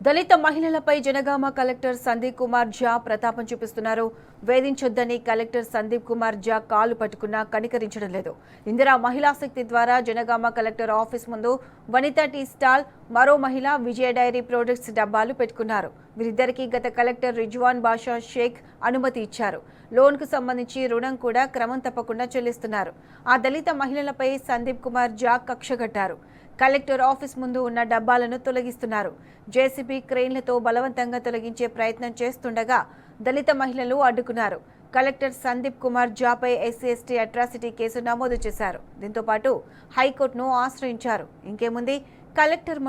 దళిత మహిళలపై జనగామ కలెక్టర్ సందీప్ కుమార్ ఝా ప్రతాపం చూపిస్తున్నారు. వేధించొద్దని కలెక్టర్ సందీప్ కుమార్ ఝా కాలు పట్టుకున్నా కనికరించడం లేదు. ఇందిరా మహిళా శక్తి ద్వారా జనగామ కలెక్టర్ ఆఫీస్ ముందు వనితా టీ స్టాల్, మరో మహిళ విజయ డైరీ ప్రొడక్ట్స్ డబ్బాలు పెట్టుకున్నారు. వీరిద్దరికీ గత కలెక్టర్ రిజ్వాన్ బాషా షేక్ అనుమతి ఇచ్చారు. లోన్కు సంబంధించి రుణం కూడా క్రమం తప్పకుండా చెల్లిస్తున్నారు. ఆ దళిత మహిళలపై సందీప్ కుమార్ ఝా కక్షగట్టారు. కలెక్టర్ ఆఫీస్ ముందు ఉన్న డబ్బాలను తొలగిస్తున్నారు. జేసీబీ క్రెయిన్లతో బలవంతంగా తొలగించే ప్రయత్నం చేస్తుండగా దళిత మహిళలు అడ్డుకున్నారు. కలెక్టర్ సందీప్ కుమార్ ఝాపై ఎస్సీ/ఎస్టీ అట్రాసిటీ కేసు నమోదు చేశారు. దీంతో పాటు హైకోర్టును ఆశ్రయించారు. ఇంకేముంది, కలెక్టర్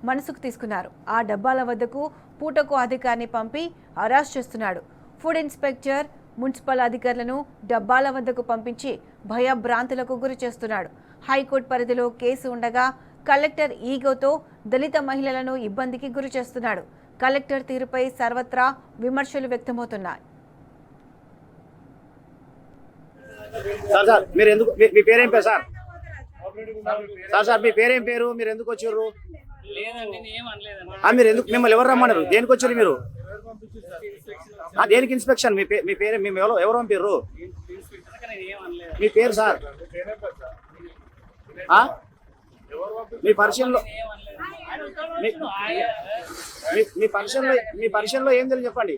మనసుకు తీసుకున్నారు. ఆ డబ్బాల వద్దకు పూటకు అధికారిని పంపి అరెస్ట్ చేస్తున్నాడు. ఫుడ్ ఇన్స్పెక్టర్, మున్సిపల్ అధికారులను డబ్బాల వద్దకు పంపించి భయభ్రాంతులకు గురి చేస్తున్నాడు. హైకోర్టు పరిధిలో కేసు ఉండగా కలెక్టర్ ఈగోతో దళిత మహిళలను ఇబ్బందికి గురి చేస్తున్నాడు. కలెక్టర్ తీరుపై సర్వత్రా విమర్శలు వ్యక్తమవుతున్నాయి. మీ పేరేం పేరు సార్? సార్ మీ పేరేం పేరు? మీరు ఎందుకు వచ్చారు? మీరు ఎందుకు, మిమ్మల్ని ఎవరు రమ్మన్నారు? దేనికి వచ్చారు మీరు? దేనికి ఇన్స్పెక్షన్? మీ పేరు, మేము ఎవరు పంపారు? మీ పేరు సార్? మీ పరిశీలనలో మీ పరిశీలనలో ఏం తెలియదు చెప్పండి.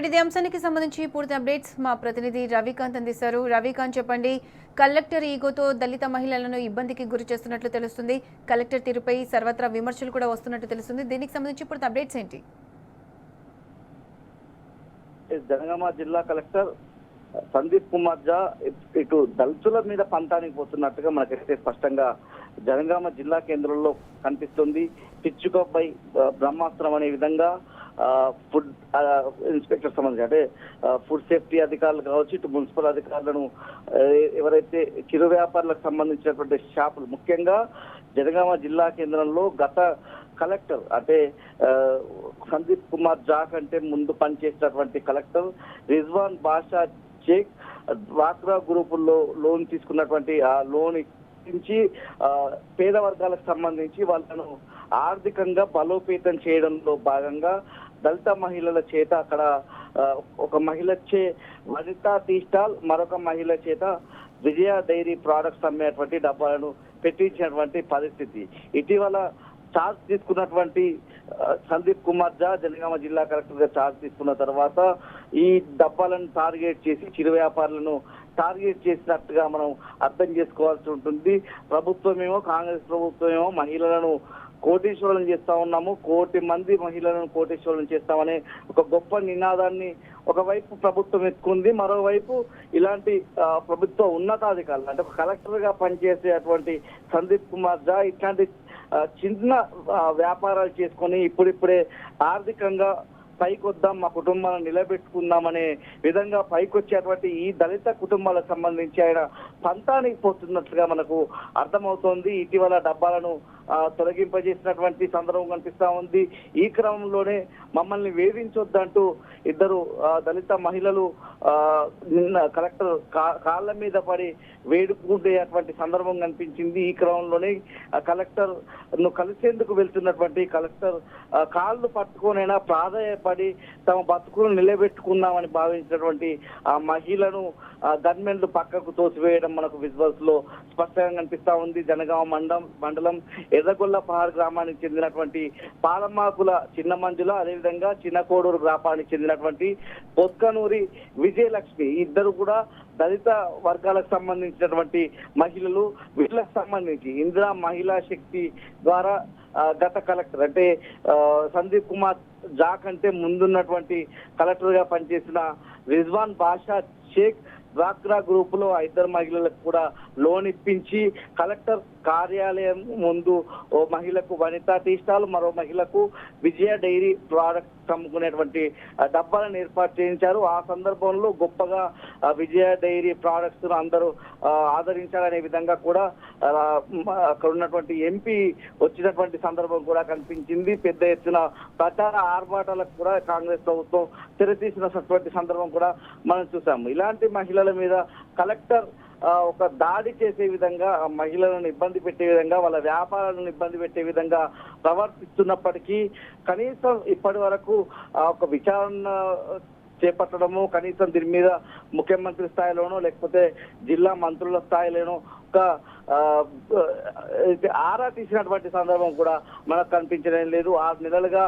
ఇదే అంశానికి సంబంధించి పూర్తి అప్డేట్స్ మా ప్రతినిధి రవికాంత్ అందిస్తారు. రవికాంత్, చెప్పండి. కలెక్టర్ ఈగోతో దళిత మహిళలను ఇబ్బందికి గురి చేస్తున్నట్లు తెలుస్తుంది. కలెక్టర్ తీరుపై సర్వత్రా విమర్శలు కూడా వస్తున్నట్టు తెలుస్తుంది. దీనికి సంబంధించి పూర్తి అప్డేట్స్ ఏంటి? జనగామ జిల్లా కలెక్టర్ సందీప్ కుమార్ ఝా ఇటు దళితుల మీద పంతానికి పోతున్నట్టుగా మనకైతే స్పష్టంగా జనగామ జిల్లా కేంద్రంలో కనిపిస్తుంది. పిచ్చుకపై బ్రహ్మాస్త్రం అనే విధంగా ఫుడ్ ఇన్స్పెక్టర్ సంబంధించి, అంటే ఫుడ్ సేఫ్టీ అధికారులు కావచ్చు, ఇటు మున్సిపల్ అధికారులను, ఎవరైతే చిరు వ్యాపారులకు సంబంధించినటువంటి షాపులు, ముఖ్యంగా జనగామ జిల్లా కేంద్రంలో గత కలెక్టర్ అంటే సందీప్ కుమార్ ఝా కంటే ముందు పనిచేసినటువంటి కలెక్టర్ రిజ్వాన్ బాషా షేక్ డ్వాక్రా గ్రూపుల్లో లోన్ తీసుకున్నటువంటి ఆ లోన్ నుంచి పేద వర్గాలకు సంబంధించి వాళ్ళను ఆర్థికంగా బలోపేతం చేయడంలో భాగంగా దళిత మహిళల చేత అక్కడ ఒక మహిళ వనితా టీ స్టాల్, మరొక మహిళ చేత విజయ డైరీ ప్రొడక్ట్స్ అమ్మేటువంటి డబ్బాలను పెట్టించినటువంటి పరిస్థితి. ఇటీవల ఛార్జ్ తీసుకున్నటువంటి సందీప్ కుమార్ ఝా జనగామ జిల్లా కలెక్టర్ గా ఛార్జ్ తీసుకున్న తర్వాత ఈ డబ్బాలను టార్గెట్ చేసి చిరు వ్యాపారులను టార్గెట్ చేసినట్టుగా మనం అర్థం చేసుకోవాల్సి ఉంటుంది. ప్రభుత్వమేమో, కాంగ్రెస్ ప్రభుత్వమేమో మహిళలను కోటీశ్వరులను చేస్తా ఉన్నాము, 1 కోటి మంది మహిళలను కోటీశ్వరులను చేస్తామనే ఒక గొప్ప నినాదాన్ని ఒకవైపు ప్రభుత్వం ఎత్తుకుంది. మరోవైపు ఇలాంటి ప్రభుత్వ ఉన్నతాధికారులు, అంటే కలెక్టర్ గా పనిచేసేటువంటి సందీప్ కుమార్ ఝా ఇట్లాంటి చిన్న వ్యాపారాలు చేసుకొని ఇప్పుడిప్పుడే ఆర్థికంగా పైకొద్దాం, మా కుటుంబాలను నిలబెట్టుకుందామనే విధంగా పైకొచ్చేటువంటి ఈ దళిత కుటుంబాలకు సంబంధించి ఆయన పంతానికి పోతున్నట్లుగా మనకు అర్థమవుతోంది. ఇటీవల డబ్బాలను తొలగింపజేసినటువంటి సందర్భం కనిపిస్తా ఉంది. ఈ క్రమంలోనే మమ్మల్ని వేధించొద్దంటూ ఇద్దరు దళిత మహిళలు నిన్న కలెక్టర్ కాళ్ళ మీద పడి వేడుకుంటేటువంటి సందర్భం కనిపించింది. ఈ క్రమంలోనే కలెక్టర్ కలిసేందుకు వెళ్తున్నటువంటి కలెక్టర్ కాళ్ళు పట్టుకోనైనా ప్రాధాయపడి తమ బతుకులు నిలబెట్టుకుందామని భావించినటువంటి ఆ మహిళను గన్మెన్లు పక్కకు తోసివేయడం మనకు విజువల్స్ లో స్పష్టంగా కనిపిస్తా ఉంది. జనగామ మండలం ఎర్రగొల్ల పహాడ్ గ్రామానికి చెందినటువంటి పాలమాకుల చిన్న మంజుల, అదేవిధంగా చిన్నకోడూరు గ్రామానికి చెందినటువంటి పొత్కనూరి విజయలక్ష్మి, ఇద్దరు కూడా దళిత వర్గాలకు సంబంధించినటువంటి మహిళలు. వీళ్ళకి సంబంధించి ఇందిరా మహిళా శక్తి ద్వారా గత కలెక్టర్ అంటే సందీప్ కుమార్ ఝా కంటే ముందున్నటువంటి కలెక్టర్ గా పనిచేసిన రిజ్వాన్ బాషా షేక్ డ్వాక్రా గ్రూప్ లో 2 మహిళలకు కూడా లోన్ ఇప్పించి కలెక్టర్ కార్యాలయం ముందు ఓ మహిళకు వనితా టీ స్టాల్, మరో మహిళకు విజయ డైరీ ప్రొడక్ట్స్ అమ్ముకునేటువంటి డబ్బాలను ఏర్పాటు చేయించారు. ఆ సందర్భంలో గొప్పగా విజయ డైరీ ప్రొడక్ట్స్ అందరూ ఆదరించాలనే విధంగా కూడా అక్కడ ఉన్నటువంటి ఎంపీ వచ్చినటువంటి సందర్భం కూడా కనిపించింది. పెద్ద ఎత్తున ప్రచార ఆర్భాటాలకు కూడా కాంగ్రెస్ ప్రభుత్వం తెరతీసినటువంటి సందర్భం కూడా మనం చూసాము. ఇలాంటి మహిళల మీద కలెక్టర్ ఒక దాడి చేసే విధంగా మహిళలను ఇబ్బంది పెట్టే విధంగా వాళ్ళ వ్యాపారాలను ఇబ్బంది పెట్టే విధంగా ప్రవర్తిస్తున్నప్పటికీ కనీసం ఇప్పటి వరకు ఒక విచారణ చేపట్టడము, కనీసం దీని మీద ముఖ్యమంత్రి స్థాయిలోనో లేకపోతే జిల్లా మంత్రుల స్థాయిలోనో ఒక ఆరా తీసినటువంటి సందర్భం కూడా మనకు కనిపించడం లేదు. 6 నెలలుగా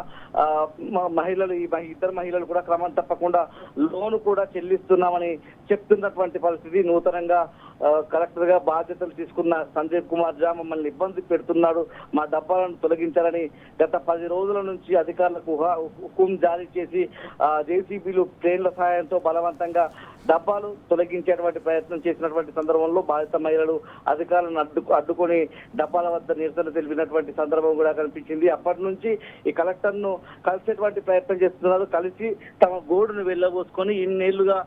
మహిళలు ఈ ఇద్దరు మహిళలు కూడా క్రమం తప్పకుండా లోను కూడా చెల్లిస్తున్నామని చెప్తున్నటువంటి పరిస్థితి. నూతనంగా కలెక్టర్ గా బాధ్యతలు తీసుకున్న సందీప్ కుమార్ ఝా మమ్మల్ని ఇబ్బంది పెడుతున్నాడు, మా డబ్బాలను తొలగించాలని గత 10 రోజుల నుంచి అధికారులకు హుకుం జారీ చేసి జేసీబీలు ట్రైన్ల సహాయంతో బలవంతంగా డబ్బాలు తొలగించేటువంటి ప్రయత్నం చేసినటువంటి సందర్భంలో బాధిత మహిళలు అధికారులను అడ్డుకొని డబ్బాల వద్ద నిరసన తెలిపినటువంటి సందర్భం కూడా కనిపించింది. అప్పటి నుంచి ఈ కలెక్టర్ ను కలిసేటువంటి ప్రయత్నం చేస్తున్నారు. కలిసి తమ గోడును వెళ్ళబోసుకొని ఇన్నేళ్లుగా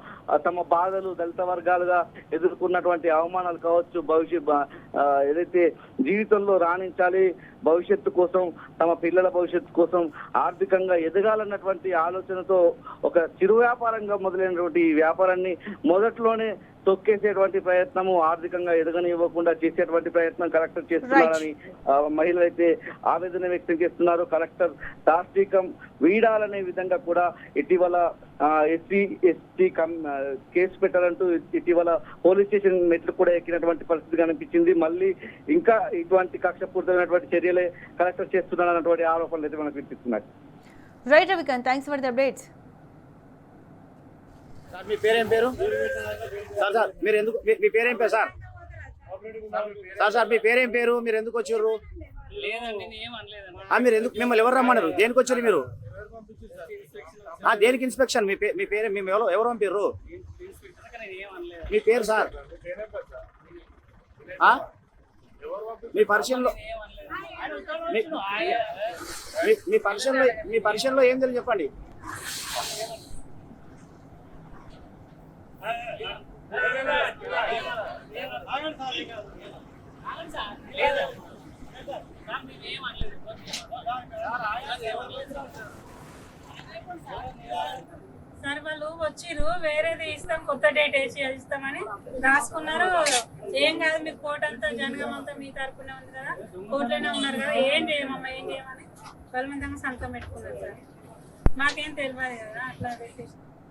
తమ బాధలు దళిత వర్గాలుగా ఎదుర్కొన్నటువంటి అవమానాలు కావచ్చు, ఏదైతే జీవితంలో రాణించాలి, భవిష్యత్తు కోసం తమ పిల్లల భవిష్యత్తు కోసం ఆర్థికంగా ఎదగాలన్నటువంటి ఆలోచనతో ఒక చిరు వ్యాపారంగా మొదలైనటువంటి ఈ వ్యాపారాన్ని మొదట్లోనే తొక్కేసేటువంటి ప్రయత్నము, ఆర్థికంగా ఎదగనివ్వకుండా చేసేటువంటి ప్రయత్నం కలెక్టర్ చేస్తున్నారని మహిళలు అయితే ఆవేదన వ్యక్తం చేస్తున్నారు. కలెక్టర్ దాష్టీకం వీడాలనే విధంగా కూడా ఇటీవల ఎస్సీ కేసు పెట్టాలంటూ ఇటీవల పోలీస్ స్టేషన్ మెట్లు కూడా ఎక్కినటువంటి పరిస్థితి కనిపించింది. మళ్ళీ ఇంకా ఇటువంటి కక్షపూరితమైనటువంటి చర్యలే కలెక్టర్ చేస్తున్నారన్నటువంటి ఆరోపణలు అయితే మనకు వినిపిస్తున్నాయి. Right Ravikanth, thanks for the updates. Sir మీ పేరేం పేరు? సార్ మీరు ఎందుకు, మీ పేరేం పేరు సార్? సార్ మీ పేరేం పేరు? మీరు ఎందుకు వచ్చారు? మీరు ఎందుకు, మిమ్మల్ని ఎవరు రమ్మన్నారు? దేనికి వచ్చారు మీరు? దేనికి ఇన్స్పెక్షన్? మీ పేరు, మేము ఎవరు పంపారు? మీ పేరు సార్? మీ పరిశీలనలో మీ పరిశీలనలో ఏం తెలియదు చెప్పండి. సార్ వాళ్ళు వచ్చిర్రు, వేరేది ఇస్తాం, కొత్త డేట్ వేసి ఇస్తామని రాసుకున్నారు. ఏం కాదు, మీకు కోర్టు అంతా జనగం అంతా మీ తరపునే ఉంది కదా, కోర్టులోనే ఉన్నారు కదా, ఏం చేయమమ్మా ఏం చేయమని బలవంతంగా సంతకం పెట్టుకున్నారు సార్. మాకేం తెలియదు కదా, అట్లా